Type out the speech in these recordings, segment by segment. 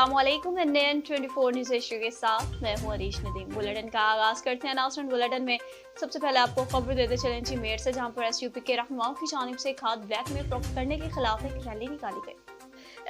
अस्सलाम वालेकुम। Indian 24 news Asia के साथ मैं हूं अरीश नदीम। बुलेटिन का आगाज करते हैं अनाउंसमेंट बुलेटिन में। सबसे पहले आपको खबर देते चलें मेरठ से, जहां पर एसयूपी के रहनुमाओं की जानिब से खाद ब्लैक में फरोख्त करने के खिलाफ एक रैली निकाली गई।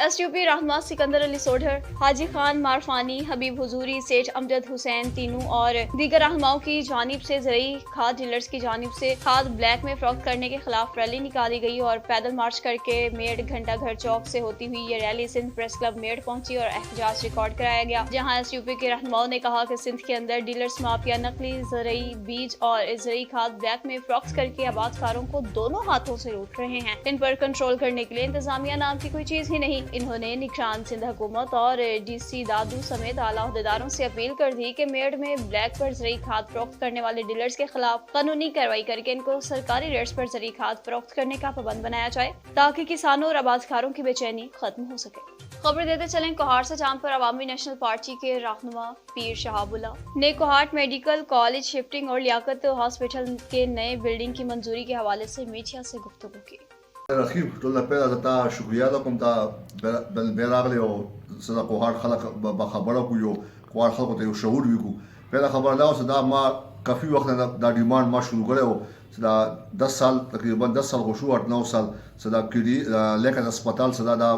एसयूपी रहनुमा सिकंदर अली सोढर, हाजी खान मारफानी, हबीब हुजूरी, सेठ अमजद हुसैन तीनू और दीगर रहनुमाओं की जानिब से ज़रूरी खाद डीलर्स की जानिब से खाद ब्लैक में फरोख्त करने के खिलाफ रैली निकाली गई और पैदल मार्च करके मेड़ घंटा घर चौक से होती हुई ये रैली सिंध प्रेस क्लब मेड़ पहुंची और एहतजाज रिकॉर्ड कराया गया, जहां एसयूपी के रहनुमाओं ने कहा कि सिंध के अंदर डीलर्स माफिया नकली ज़रूरी बीज और ज़रूरी खाद ब्लैक में फरोख्त करके आबादकारों को दोनों हाथों से लूट रहे हैं। इन पर कंट्रोल करने के लिए इंतजामिया नाम की कोई चीज ही नहीं। इन्होंने निगरान सिंध हुकूमत और डीसी दादू समेत आला अहदेदारों से अपील कर दी कि मेड़ में ब्लैक पर ज़रूरी खाद फरोख्त करने वाले डीलर्स के खिलाफ कानूनी कार्रवाई करके इनको सरकारी रेट्स पर ज़रूरी खाद फरोख्त करने का पाबंद बनाया जाए, ताकि किसानों और आबादकारों की बेचैनी खत्म हो सके। खबर देते चलें कोहाट से, जहां पर अवामी नेशनल पार्टी के रहनुमा पीर शहाबुल्ला ने कोहाट मेडिकल कॉलेज शिफ्टिंग और लियाकत हॉस्पिटल के नए बिल्डिंग की मंजूरी के हवाले से मीडिया से गुफ्तगू की। رخیب ټول پیدا تا شکریہ ده کوم تا بیراغلی او صدا کوهار خلک با خبره کو یو کوهار خلک ته یو شعور وکړو. پیدا خبر دا صدا ما کافی وخت دا ډیماند ما شروع کړو صدا 10 سال تقریبا 10 سال غوښو 8 9 سال صدا کړي لیکن هسپتال صدا دا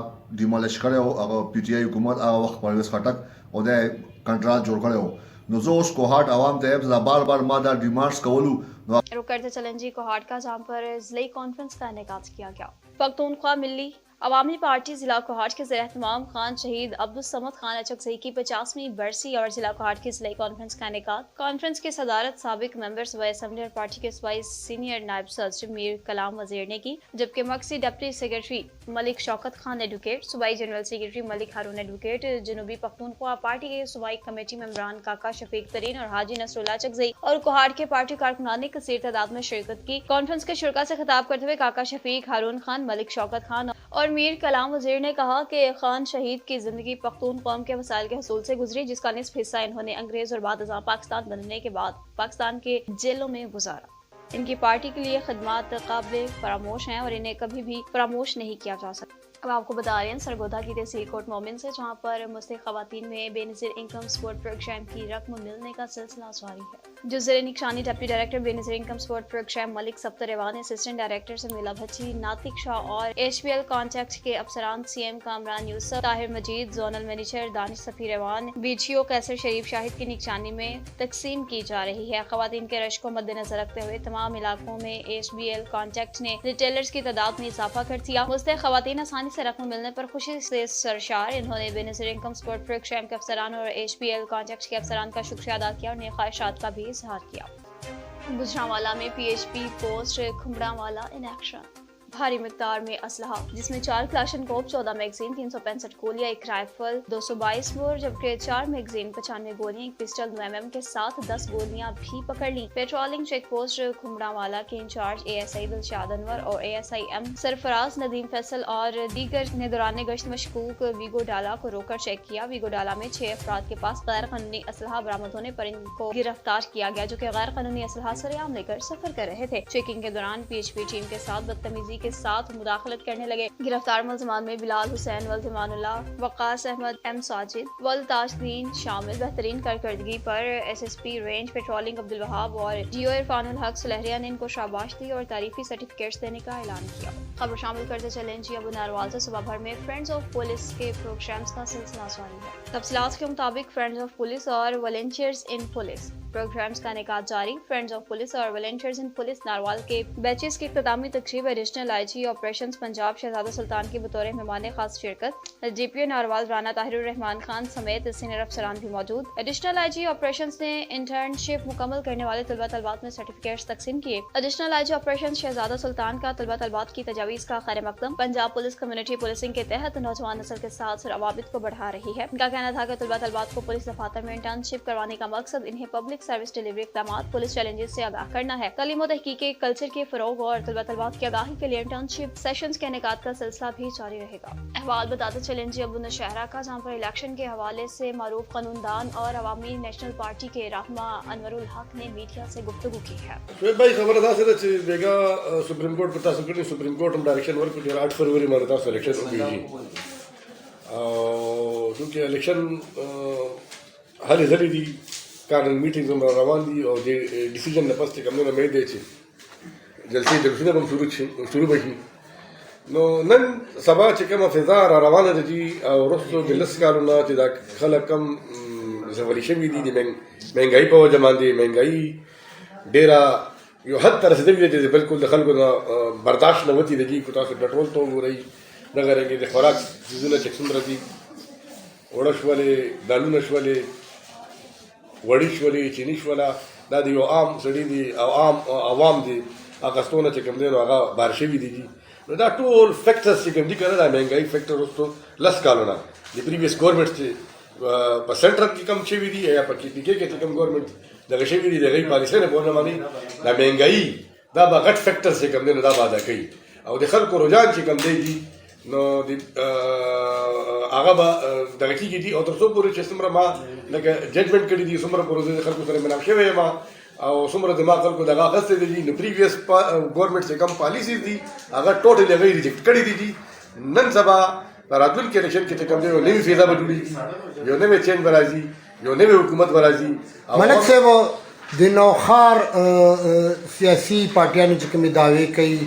ډیمالیش کړو هغه پی ټی آی حکومت هغه وخت پرویز خټک او دا کنټرول جوړ کړو. نو زه اوس کوهاټ عوام ته صدا بار بار ما دا ډیمانډز کولو. रुक करते चलें जी कोहाट का, जहाँ पर ज़िले कॉन्फ्रेंस का इनेकाद किया गया। पख्तूनख्वा मिली अवामी पार्टी जिला कोहाट के ज़ेर-ए-एहतमाम खान शहीद अब्दुल समद खान अचकज़ई की 50वीं बरसी और जिला कोहाट की ज़िले कॉन्फ्रेंस का इनेकाद। कॉन्फ्रेंस की सदारत साबिक मेंबर सूबाई असेंबली और पार्टी के सूबाई सीनियर नायब सदर मीर कलाम वज़ीर ने की, जबकि मर्कज़ी deputy secretary Malik Shaukat Khan advocate, सूबाई जनरल सेक्रेटरी मलिक हारून एडवोकेट, जनूबी पख्तूनख्वा पार्टी के सूबाई कमेटी मेंबरान काका शफीक तरीन और हाजी नसरुल्लाह अचकज़ई और कोहाट के पार्टी कारकुनान ने कसीर तादाद में शिरकत की। कॉन्फ्रेंस के शुरका से खिताब करते हुए काका शफीक, हारून खान, मलिक शौकत खान और मीर कलाम वज़ीर ने कहा कि खान शहीद की जिंदगी पख्तून कौम के वसाइल के हसूल से गुजरी, जिसका निस्फ हिस्सा इन्होंने अंग्रेज और बाद अज़ां पाकिस्तान बनने के बाद पाकिस्तान के जेलों में गुजारा। इनकी पार्टी के लिए खिदमात काबिल फरामोश हैं और इन्हें कभी भी फरामोश नहीं किया जा सकता। अब आपको बता रहे हैं सरगोधा की तहसील कोट मोमिन से, जहाँ पर मुस्तहिक खवातीन में बेनज़ीर इनकम सपोर्ट प्रोग्राम की रकम मिलने का सिलसिला जारी है। जो ज़ेरे निगरानी deputy director Benazir income support programme Malik Saftar रेवान, असिस्टेंट डायरेक्टर समीला भट्टी, नातिक शाह और HBL कॉन्टैक्ट के अफसरान CM Kamran Yusuf, Tahir Majeed, zonal manager Danish Safi रेवान, BGO कैसर शरीफ शाहिद की निगरानी में तकसीम की जा रही है। खवातीन के रश को मद्देनजर रखते हुए तमाम इलाकों में HBL कॉन्टैक्ट ने रिटेलर्स की तादाद में इजाफा कर दिया। मुस्तहिक खवातीन आसानी से रकम मिलने पर खुशी से सरशार। इन्होंने बेनज़ीर इनकम सपोर्ट प्रोग्राम के अफसरान और HBL कॉन्टैक्ट के अफसरान का शुक्रिया अदा किया और नई ख्वाहिशात का भी इजहार किया। गुजरांवाला में PHP पोस्ट खुमड़ावाला इन एक्शन। भारी मिकदार में असलहा, जिसमें 4 क्लाशनकोव, 14 मैगजीन, 365 गोलियां, 1 राइफल, 222 बोर, जबकि 4 मैगजीन, 95 गोलियां, 1 पिस्टल 9mm के साथ 10 गोलियां भी पकड़ ली। पेट्रोलिंग चेक पोस्ट खुमड़ावाला के इंचार्ज ASI दिलशाद अनवर और ASI M सरफराज नदीम फैसल और दीगर ने दौरान गश्त मशकूक वीगो डाला को रोकर चेक किया। वीगो डाला में 6 अफराद के पास गैर कानूनी असलहा बरामद होने पर इनको गिरफ्तार किया गया, जो कि गैर कानूनी असलहा सरेआम लेकर सफर कर रहे थे। चेकिंग के दौरान PHP टीम के साथ बदतमीजी के साथ मुदाखलत करने लगे। गिरफ्तार मुलजमान में बिलाल हुसैन, वल्दमानुल्लाह, वकास अहमद, M साजिद, वल्ताजदीन शामिल। बेहतरीन कारकर्दगी पर SSP range patrolling Abdul Wahab और GO इरफानुल हक सुलहरिया ने इनको शाबाश दी और तारीफी सर्टिफिकेट्स देने का ऐलान किया। खबर शामिल करते चलें जी अबू नारवाल से। सुबह भर में फ्रेंड्स ऑफ पुलिस के प्रोग्राम्स का सिलसिला जारी है। तफसीलात के मुताबिक फ्रेंड्स ऑफ पुलिस और वॉलंटियर्स इन पुलिस प्रोग्राम्स का इनेकाद जारी। फ्रेंड्स ऑफ पुलिस और वॉलंटियर्स इन पुलिस नारवाल के बैचेस की इख्तितामी तकरीब एडिशनल IG ऑपरेशंस पंजाब शहजादा सुल्तान की बतौर मेहमान खास शिरकत। DPO नारवाल राना ताहिरुर रहमान खान समेत सीनियर अफसरान भी मौजूद। एडिशनल IG ऑपरेशंस ने इंटर्नशिप मुकम्मल करने वाले तलबा तलबात में सर्टिफिकेट्स तकसीम किए। एडिशनल IG ऑपरेशंस शहजादा सुल्तान का तलबा तलबात की तजावीज़ का खैर मकदम पंजाब पुलिस कम्युनिटी पुलिसिंग के तहत नौजवान नस्ल के साथ रवाबित को बढ़ा रही है। इनका कहना था कि तलबा तलबात को पुलिस दफातर में इंटर्नशिप करवाने का मकसद इन्हें पब्लिक सर्विस डिलीवरी इक़दामात, पुलिस चैलेंजेस से आगाह करना है। तालीम और तहकीक कल्चर के फरोग और तलबा तलबात की आगाही के लिए इंटर्नशिप सेशंस के इनेकाद का सिलसिला भी जारी रहेगा। अहवाल बताते चलें जी अबू नौशहरा का, जहाँ पर इलेक्शन के हवाले से मारूफ कानूनदान और अवामी नेशनल पार्टी के रहनुमा अनवरुल हक ने मीडिया से गुफ्तगू की है। भाई खबर था सर बेगा सुप्रीम कोर्ट पता supreme supreme court direction work 8 फरवरी मारता सिलेक्शन होगी जी چونکہ الیکشن حل ضلی دی کارن میٹنگ میں روان دی اور ڈیسیجن نے پس کم نے مید دے جلسے جلسے ہم شروع بشی نو نن سبا چکم فضا را روانه دي او رسو د لس کارونه چې دا خلک کم زوري شوي دي د مهنګاي په وجه باندې مهنګاي ډېره یو حد ته رسېدلې ده چې بالکل د خلکو نه برداشت نه وتی دي کو تاسو پټرول ته وګورئ دغه رنګ د خوراک چیزونه چې څومره دي وړه شولې دالونه شولې وړي شولې چینی شوله دا د یو عام سړي دي او عام عوام دي هغه ستونه چې کوم دي نو هغه بار شوي دي دا ټول فیکټرز چې کوم دي کنه دا مهنګاي فیکټر اوس ته لس کالونه د پریویس ګورنمنت چې په سنټر کې کم شوي دي یا په کې چې کوم ګورنمنت دغه شوي دي دغه پالیسۍ نه پوهنه باندې دا مهنګاي دا به غټ فیکټرز چې کوم دي نو دا به ادا کوي او د خلکو رجحان چې کوم دی نو هغه به دغه کېږي دي او تر څو پورې چې څومره ما لکه ججمنټ کړي دي څومره پورې د خلکو سره ملاو شوی یم او څومره د ما خلکو دغه اخیستې دي نو پریویس ګورنمنټ چې کوم پالیسیز دي هغه ټوټلي هغه ریجیکټ کړي دي نن سبا راتلونکي الیکشن کې چې کوم دی نوې فیضا به جوړېږي یو نوی چینج به راځي یو نوی حکومت به راځي ملک صاحب د نوخار سیاسي پارټیانو چې کومې دعوې کوي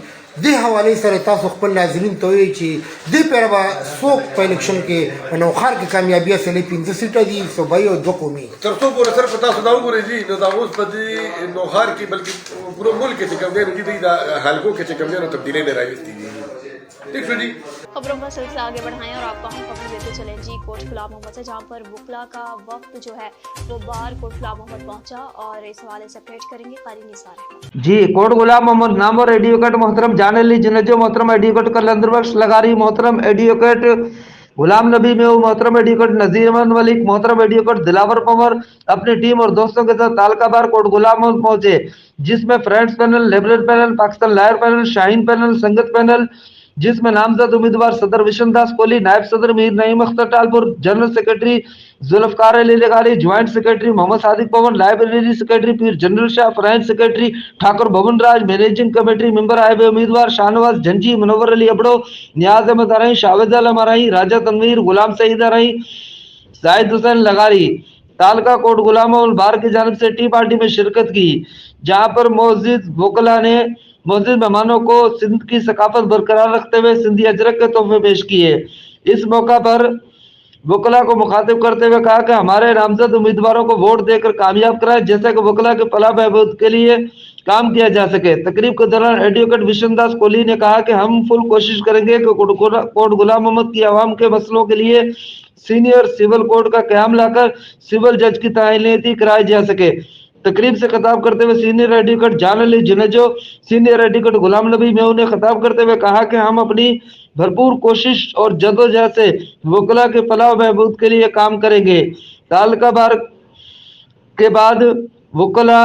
دې حوالې سره تاسو خپل ناظرین ته وایئ چې دې پیره به څوک په الیکشن کې په نوخار کې کامیابي حاصلوي 15 سیټه دي صوبایي او 2 قومي تر څو پورې صرف تاسو دا وګورئ جی نو دا اوس په دې نوخار کې بلکې پورے ملک کې چې کوم دی نو دا حلقو کې چې کوم دی نو تبدیلی نه راوستي دي ٹھیک ہے جی خبروں کا سلسلہ آگے بڑھائیں اور آپ کو ہم خبر دیتے چلیں جی کوٹ غلام محمد سے، جہاں پر وکلا کا وقت جو ہے وہ بار کوٹ غلام محمد پہنچا اور اس حوالے سے اپڈیٹ کریں گے قاری نثار جی کوٹ غلام محمد نام اور ایڈیوکیٹ محترم جان علی جنجو محترم ایڈیوکیٹ کلندر بخش لغاری محترم ایڈیوکیٹ غلام نبی میں محترم ایڈیوکیٹ نذیر احمد ملک محترم ایڈیوکیٹ دلاور پنور اپنی ٹیم اور دوستوں کے ساتھ تالکہ بار کوٹ غلام محمد پہنچے، جس میں friends panel, liberal panel, Pakistan lawyer panel, Shaheen panel, Sangat panel, جس میں نامزد امیدوار صدر وشن داس کوہلی، نائب صدر میر نعیم اختر ٹالپور، جنرل سیکرٹری ذوالفقار علی لغاری، جوائنٹ سیکرٹری محمد صادق پون، لائبریری سیکرٹری پیر جنرل شاہ، فرائنس سیکرٹری ٹھاکر بھون راج، مینیجنگ کمیٹی ممبر آئے ہوئے امیدوار شاہنواز جنجی، منور علی ابڑو، نیاز احمد ارائیں، شاوید عالم ارائیں، راجہ تنویر، غلام سعید ارائیں، زاہد حسین لغاری۔ تالکہ کوٹ غلام محمد بار کی جانب سے ٹی پارٹی میں شرکت کی، جہاں پر معزز وکلا نے معزز مہمانوں کو سندھ کی ثقافت برقرار رکھتے ہوئے سندھی اجرک کے تحفے پیش کیے۔ اس موقع پر وکلا کو مخاطب کرتے ہوئے کہا کہ ہمارے نامزد امیدواروں کو ووٹ دے کر کامیاب کرائے، جیسا کہ وکلا کے فلاح بہبود کے لیے کام کیا جا سکے۔ تقریب کے دوران ایڈوکیٹ وشن داس کوہلی نے کہا کہ ہم فل کوشش کریں گے کہ کوٹ غلام محمد کی عوام کے مسئلوں کے لیے سینئر سول کورٹ کا قیام لا کر سول جج کی تعیناتی کرائی جا سکے۔ تقریب سے خطاب کرتے ہوئے سینئر ایڈوکیٹ جان علی جنجو، سینئر ایڈوکیٹ غلام نبی میو نے خطاب کرتے ہوئے کہا کہ ہم اپنی بھرپور کوشش اور جدوجہد سے وکلا کے فلاح و بہبود کے لیے کام کریں گے۔ تالکہ بار کے بعد وکلا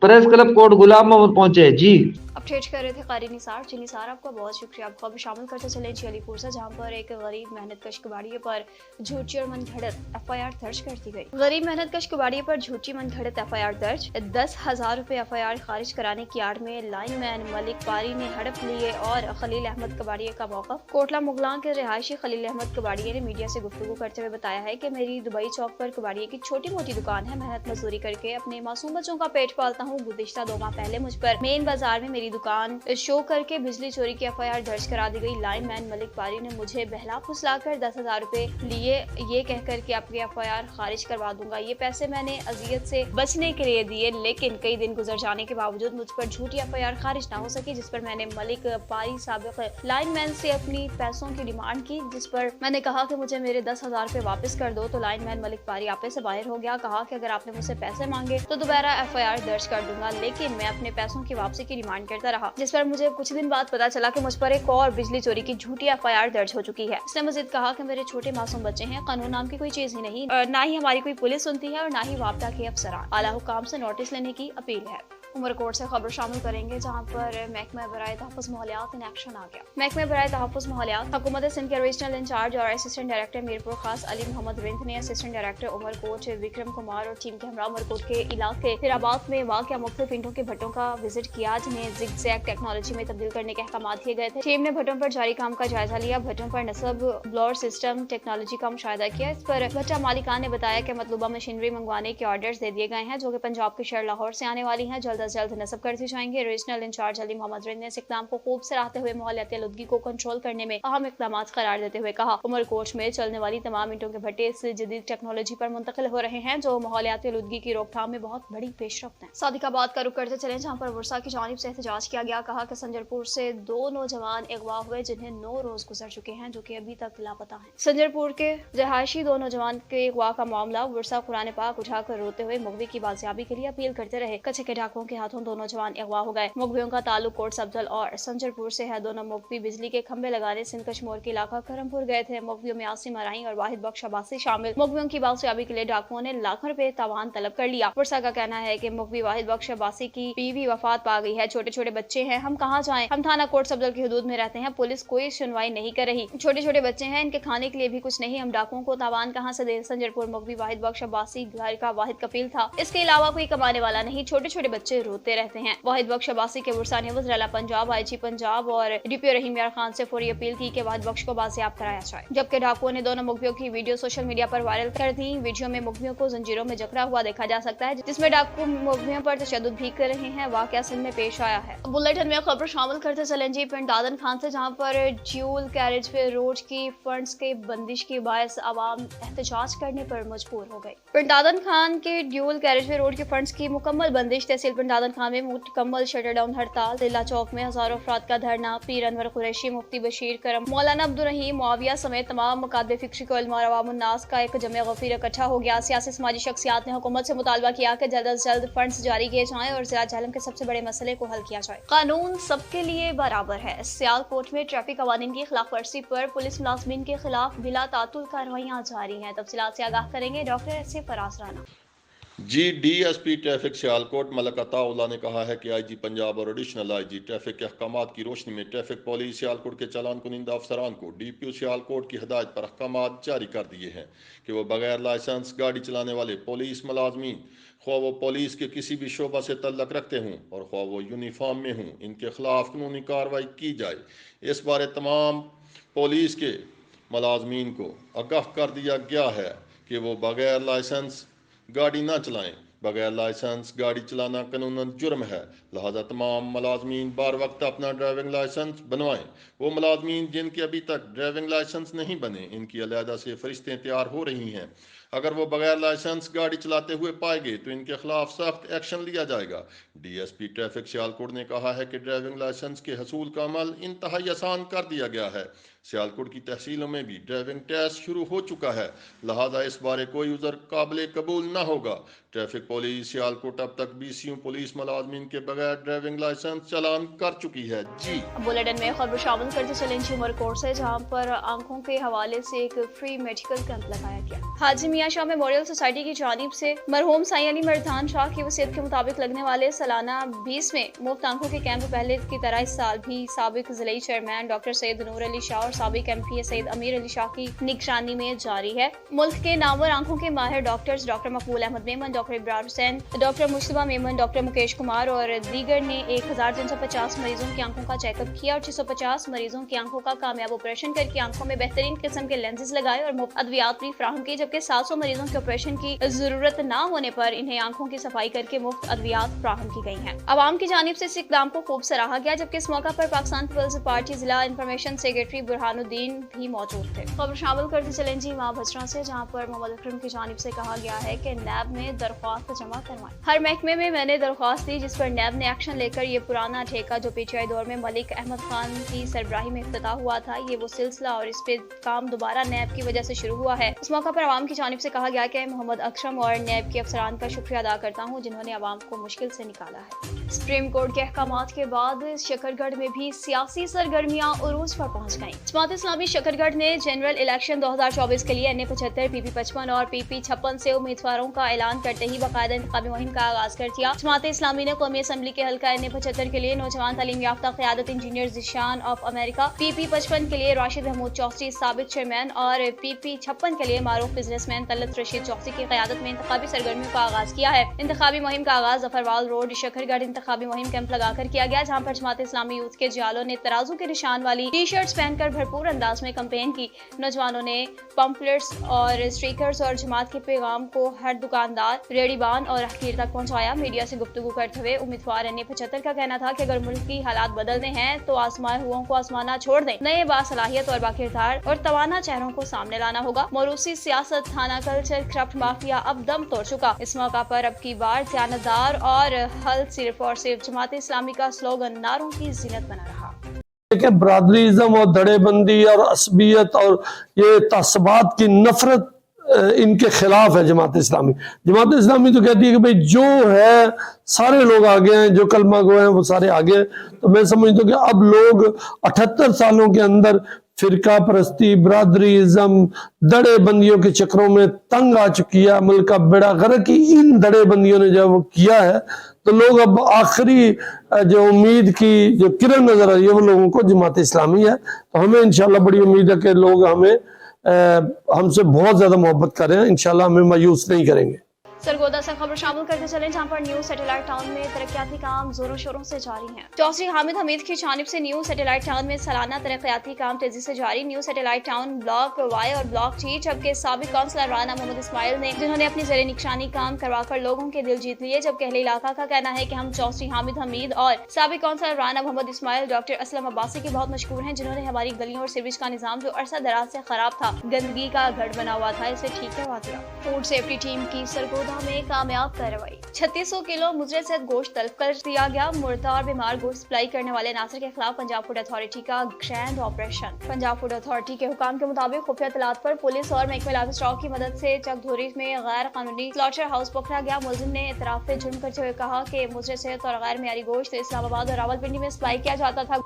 پریس کلب کوٹ غلام محمد پہنچے۔ جی اپڈیٹ کر رہے تھے قاری نثار۔ جی نثار آپ کا بہت شکریہ۔ آپ کو اب شامل کرتے چلیں جی علی پور سے، جہاں پر ایک غریب محنت کش کباڑیے پر جھوٹی اور من گھڑت FIR درج کر دی گئی۔ غریب محنت کش کباڑیے پر جھوٹی من گھڑت FIR درج، 10,000 روپے FIR خارج کرانے کی آڑ میں لائن مین ملک پاری نے ہڑپ لیے اور خلیل احمد کباڑیے کا موقف۔ کوٹلہ مغلاں کے رہائشی خلیل احمد کباڑیے نے میڈیا سے گفتگو کرتے ہوئے بتایا ہے کہ میری دبئی چوک پر کباڑیے کی چھوٹی موٹی دکان ہے، محنت مزدوری کر کے اپنے معصوم بچوں کا پیٹ پالتا ہوں۔ گزشتہ 2 ماہ پہلے مجھ پر مین بازار میں میری دکان شو کر کے بجلی چوری کی FIR درج کرا دی گئی۔ لائن مین ملک پاری نے مجھے بہلا پھسلا کر 10,000 روپے لیے، یہ کہہ کر کہ آپ کی FIR خارج کروا دوں گا۔ یہ پیسے میں نے اذیت سے بچنے کے لیے دیے، لیکن کئی دن گزر جانے کے باوجود مجھ پر جھوٹی FIR خارج نہ ہو سکی، جس پر میں نے ملک پاری سابق لائن مین سے اپنی پیسوں کی ڈیمانڈ کی، جس پر میں نے کہا کہ مجھے میرے 10,000 روپے واپس کر دو، تو لائن مین ملک پاری آپے سے باہر ہو گیا۔ کہا کہ اگر آپ نے مجھ سے پیسے مانگے تو دوبارہ FIR درج کر دوں گا، لیکن میں اپنے پیسوں کی واپسی کی ڈیمانڈ کرتا رہا، جس پر مجھے کچھ دن بعد پتا چلا کہ مجھ پر ایک اور بجلی چوری کی جھوٹی FIR درج ہو چکی ہے۔ اس نے مزید کہا کہ میرے چھوٹے معصوم بچے ہیں، قانون نام کی کوئی چیز ہی نہیں، نہ ہی ہماری کوئی پولیس سنتی ہے اور نہ ہی وابطہ کے افسران۔ اعلیٰ حکام سے نوٹس لینے کی اپیل ہے۔ उमर कोट से खबर शामिल करेंगे, जहां पर महकमा बराए तहफ़्फ़ुज़ माहौलियात इन एक्शन आ गया। महकमा बराए तहफ़्फ़ुज़ माहौलियात हुकूमत सिंध के रीजनल इंचार्ज और असिस्टेंट डायरेक्टर मीरपुर खास अली मोहम्मद रिंद ने assistant director Umerkot Vikram Kumar और टीम के हमरा उमर कोट के इलाके हिराबाद में वाक़या मुख्तलिफ ईंटों के भट्टों का विजिट किया, जिन्हें ज़िगज़ैग टेक्नोलॉजी में तब्दील करने के अहकाम दिए गए थे। टीम ने भट्टों पर जारी काम का जायजा लिया, भट्टों पर नस्ब ब्लोअर सिस्टम टेक्नोलॉजी का मुशाहिदा किया। इस पर भट्टा मालिकान ने बताया कि मतलूबा मशीनरी मंगवाने के ऑर्डर्स दे दिए गए हैं, जो कि पंजाब के शहर लाहौर से आने वाली हैं, जल्द अज जल्द नस्ब कर दी जाएंगे। रीजनल इंचार्ज अली मोहम्मद रिंद ने इस इक़दाम को खूब सराहते हुए माहौलियाती आलूदगी को कंट्रोल करने में अहम इक़दाम करार देते हुए कहा, उमर कोट में चलने वाली तमाम ईंटों के भट्टे इस जदीद टेक्नोलॉजी पर मुंतकिल हो रहे हैं, जो माहौलियाती आलूदगी की रोकथाम में बहुत बड़ी पेशरफ्त है। सादिकाबाद का रुख करते चले, जहाँ पर वर्षा की जानिब से एहतजाज किया गया। कहा कि संजरपुर से 2 नौजवान अगवा हुए, जिन्हें 9 रोज गुजर चुके हैं, जो कि अभी तक लापता हैं। संजरपुर के रहायशी 2 नौजवान के अगवा का मामला वर्षा कुरान पाक उठाकर रोते हुए मुगवी की बाजियाबी के लिए अपील करते रहे। कच्चे के डाकुओं के हाथों 2 नौजवान अगवा हो गए। मुगवियों का ताल्लुक कोट सब्जल और संजरपुर से है। दोनों मुगवी बिजली के खंभे लगाने सिंध कश्मीर के इलाका करमपुर गए थे। मुगवियों में आसिम अराई और वाहिद बख्श अब्बासी शामिल। मुगवियों की बाजियाबी के लिए डाकुओं ने लाखों रुपए तावान तलब कर लिया। वर्षा का कहना है कि मुगवी वाहिद बख्श अब्बासी की बीवी वफात पा गई है, छोटे छोटे बच्चे हैं, हम कहाँ जाएं? हम थाना कोट सब्जल की हदूद में रहते हैं, पुलिस कोई सुनवाई नहीं कर रही, छोटे छोटे बच्चे हैं, इनके खाने के लिए भी कुछ नहीं, हम डाकुओं को तावान कहाँ से दे? संजरपुर मुगवी वाहिद बख्श अब्बासी घर का वाहिद कफील था, इसके अलावा कोई कमाने वाला नहीं, छोटे छोटे बच्चे रोते रहते हैं। वाहिद बख्श अब्बासी के वर्षा ने वज़ीर पंजाब, IG पंजाब और DPO रहीम यार खान से फौरी अपील की कि वाहिद बख्श को बाजियाब कराया जाए। जबकि डाकुओं ने दोनों मुगवियों की वीडियो सोशल मीडिया पर वायरल कर दी। वीडियो में मुगवियों को जंजीरों में जकड़ा हुआ देखा जा सकता है, जिसमें डाकू मुगवियों पर तशद्दुद भी कर रहे हैं। वाकया सिंध में पेश आया है। बुलेटिन में खबर शामिल करते चलें जी पिंड दादन खान से, जहाँ पर ड्यूल कैरेज वे रोड की फंड्स के बंदिश के बायस आवाम एहतजाज करने पर मजबूर हो गई। पिंड दादन खान के ड्यूल कैरेज वे रोड के फंड्स की मुकम्मल बंदिश। तहसील पिंड दादन खान में मुकम्मल शटर डाउन हड़ताल। जिला चौक में हजारों अफराद का धरना। पीर अनवर कुरैशी, मुफ्ती बशीर करम, मौलाना अब्दुल रहीम मुआविया समेत तमाम मुकादबे फिक्री को इल्म और अवामुन्नास का एक जमे गफीर इकट्ठा हो गया। सियासी समाजी शख्सियात ने हुकूमत से मुतालबा किया कि जल्द अज जल्द फंड्स जारी किए जाएं और जिला जहलम के सबसे बड़े मसले को हल किया जाए। कानून सबके लिए बराबर है। सियालकोट में ट्रैफिक कवानीन की खिलाफ वर्जी पर पुलिस मुलाजमीन के खिलाफ बिला तातुल कार्रवाइयां जारी हैं। तफसीलात से आगाह करेंगे doctor S A Faraz Rana. जी DSP ट्रैफिक सियालकोट मलक अताउल्लाह ने कहा है कि IG पंजाब और एडिशनल IG ट्रैफिक के अहकामात की रोशनी में ट्रैफिक पुलिस सियालकोट के चालान कुनिंदा अफसरान को DPO सियालकोट की हिदायत पर अहकामात जारी कर दिए हैं कि वो बगैर लाइसेंस गाड़ी चलाने वाले पुलिस मुलाजमीन, ख्वाह वो पुलिस के किसी भी शोबा से तल्लक रखते हों और ख्वाह वो यूनिफॉर्म में हों, इनके खिलाफ कानूनी कार्रवाई की जाए। इस बारे तमाम पुलिस के मुलाजमीन को आगाह कर दिया गया है कि वो बगैर लाइसेंस गाड़ी ना चलाएं। बगैर लाइसेंस गाड़ी चलाना कानूनन जुर्म है, लिहाजा तमाम मुलाजमीन बार वक्त अपना ड्राइविंग लाइसेंस बनवाएं। वो मुलाजमीन जिनके अभी तक ड्राइविंग लाइसेंस नहीं बने, इनकी अलहदा से फरिश्तें तैयार हो रही हैं। अगर वो बगैर लाइसेंस गाड़ी चलाते हुए पाए गए तो इनके खिलाफ सख्त एक्शन लिया जाएगा। DSP ट्रैफिक सियालकोट ने कहा है कि ड्राइविंग लाइसेंस के हसूल का अमल इंतहाई आसान कर दिया गया है। सियालकोट की तहसीलों में भी ड्राइविंग टेस्ट शुरू हो चुका है, लिहाजा इस बारे कोई उज़र काबिल कबूल न होगा। ट्रैफिक पुलिस सियालकोट अब तक 20 पुलिस मुलाजमीन के बगैर ड्राइविंग लाइसेंस चालान कर चुकी है। जी बुलेटिन में खबर शामिल करते चलें उमरकोट से, जहाँ पर आंखों के हवाले से एक फ्री मेडिकल कैंप लगाया गया। हाजी मियां शाह मेमोरियल सोसाइटी की जानिब से मरहूम साईं अली मर्दान शाह की वसीयत के मुताबिक लगने वाले सालाना 20वें मुफ्त आंखों के कैंप पहले की तरह इस साल भी साबिक जिला चेयरमैन डॉक्टर सैयद नूर अली शाह और साबिक MPA सैयद अमीर अली शाह की निगरानी में जारी है। मुल्क के नामवर आंखों के माहिर doctors doctor Maqbool Ahmed Memon, doctor Ibrar Hussain, doctor Mujtaba Memon, doctor Mukesh Kumar और दीगर ने 1350 मरीजों की आंखों का चेकअप किया और 650 मरीजों की आंखों का कामयाब ऑपरेशन करके आंखों में बेहतरीन किस्म के लेंसेज लगाए और मुफ्त अद्वियात भी फराहम की, जबकि 700 मरीजों के ऑपरेशन की जरूरत न होने पर इन्हें आंखों की सफाई करके मुफ्त अद्वियात फराहम की गई हैं। अवाम की जानिब से इस इक़दाम को खूब सराहा गया, जबकि इस मौका पर पाकिस्तान पीपल्स पार्टी जिला इंफॉर्मेशन सेक्रेटरी बुरहानुद्दीन भी मौजूद थे। खबर शामिल करते चलें जी वहाँ बजरा से, जहाँ पर मोहम्मद अकरम की जानिब से कहा गया है कि नैब में दरख्वास्त जमा करवाएं। हर महकमे में मैंने दरख्वास्त दी, जिस पर नैब ने एक्शन लेकर ये पुराना ठेका जो PTI दौर में मलिक अहमद खान की सरबराही में इफ्तिताह हुआ था, ये वो सिलसिला और इस पे काम दोबारा नैब की वजह से शुरू हुआ है। इस मौका पर आवाम की जानिब से कहा गया कि मोहम्मद अकरम और नैब के अफसरान का शुक्रिया अदा करता हूँ, जिन्होंने आवाम को मुश्किल से निकाला है। सुप्रीम कोर्ट के अहकामात के बाद शकरगढ़ में भी सियासी सरगर्मियां उरूज पर पहुंच गईं। जमात इस्लामी शकरगढ़ ने जनरल इलेक्शन 2024 के लिए NA-75, PP-55 और PP-56 से उम्मीदवारों का ऐलान करते ही बाकायदा इंतखाबी मुहिम का आगाज कर दिया। जमात इस्लामी ने कौमी असम्बली के हल्का NA-75 के लिए नौजवान तालीम याफ्ता क़यादत engineer Zeeshan of America, PP-55 के लिए राशिद महमूद चौधरी साबित चेयरमैन और PP-56 के लिए मारूफ बिजनेसमैन तलत रशीद चौधरी की क़यादत में इंतखाबी सरगर्मियों का आगाज किया है। इंतखाबी मुहिम का आगाज जफरवाल रोड शकरगढ़ इंतखाबी मुहिम कैंप लगाकर किया गया, जहाँ पर जमात इस्लामी यूथ के जियालों ने तराजू के निशान वाली टी शर्ट्स पहनकर भरपूर अंदाज में कैंपेन की। नौजवानों ने पंपलेट्स और स्टिकर्स और जमात के पैगाम को हर दुकानदार, रेड़ीबान और हकीर तक पहुंचाया। मीडिया से गुफ्तगू करते हुए उम्मीदवार NA-75 का कहना था कि अगर मुल्क की हालात बदलने हैं तो आजमाए हुओं को आजमाना छोड़ दें, नए बासलाहियत और बाकिरदार और तवाना चेहरों को सामने लाना होगा। मौरूसी सियासत, थाना कल्चर, करप्ट माफिया अब दम तोड़ चुका। इस मौका पर अब की बार सियानतदार और हल सिर्फ और सिर्फ जमात इस्लामी का स्लोगन नारों की जीनत बना रहा। कि बरादरीज़म और धड़ेबंदी और असबियत और ये तासबात की नफरत इनके खिलाफ है जमात इस्लामी। जमात इस्लामी तो कहती है कि भाई जो है सारे लोग आगे हैं, जो कलमा गो हैं वो सारे आगे हैं। तो मैं समझता हूँ कि अब लोग 78 सालों के अंदर फिरका परस्ती, बरादरीज़म, दड़े बंदियों के चक्रों में तंग आ चुकी है। मुल्क का बेड़ा गर्क की इन दड़े बंदियों ने जब वो किया है तो लोग अब आखिरी जो उम्मीद की जो किरण नजर आ रही है वो लोगों को जमात इस्लामी है। तो हमें इंशाल्लाह बड़ी उम्मीद है कि लोग हमसे बहुत ज्यादा मोहब्बत कर रहे हैं। इंशाल्लाह हमें मायूस नहीं करेंगे। सरगोदा से खबर शामिल करते चलें, जहां पर न्यू सैटेलाइट टाउन में तरक्याती काम जोरों शोरों से जारी हैं। चौधरी हामिद हमीद की जानिब से न्यू सैटेलाइट टाउन में सालाना तरक्याती काम तेजी से जारी। New satellite town block Y और ब्लॉक जी, जबकि साबिक काउंसलर राना मोहम्मद इस्माइल ने जिन्होंने अपनी ज़ेरे निशानी काम करवाकर लोगों के दिल जीत लिए, जबकि अहले इलाका का कहना है कि हम चौधरी हामिद हमीद और साबिक काउंसलर राना मोहम्मद इस्माइल डॉक्टर असलम अब्बासी के बहुत मशहूर हैं, जिन्होंने हमारी गलियों और सीवरेज का निजाम जो अरसा दराज से खराब था, गंदगी का गढ़ बना हुआ था, इसे ठीक करवा दिया। फूड सेफ्टी टीम की सरगोदा में कामयाब कार्रवाई। 3600 किलो मुजरे से गोश्त तलब कर दिया गया। मुर्दा और बीमार गोश्त सप्लाई करने वाले नासिर के खिलाफ पंजाब फूड अथॉरिटी का grand operation. Punjab food authority के हुकाम के मुताबिक खुफिया इत्तलात पर पुलिस और महकमे लाइव स्टॉक की मदद से चकधोरी में गैर कानूनी स्लॉटर हाउस पकड़ा गया। मुलजिम ने इतराफ जुर्म करते हुए कहा कि मुजरे सेहत और गैर मियारी गोश्त इस्लामाबाद और रावलपिंडी में सप्लाई किया जाता था।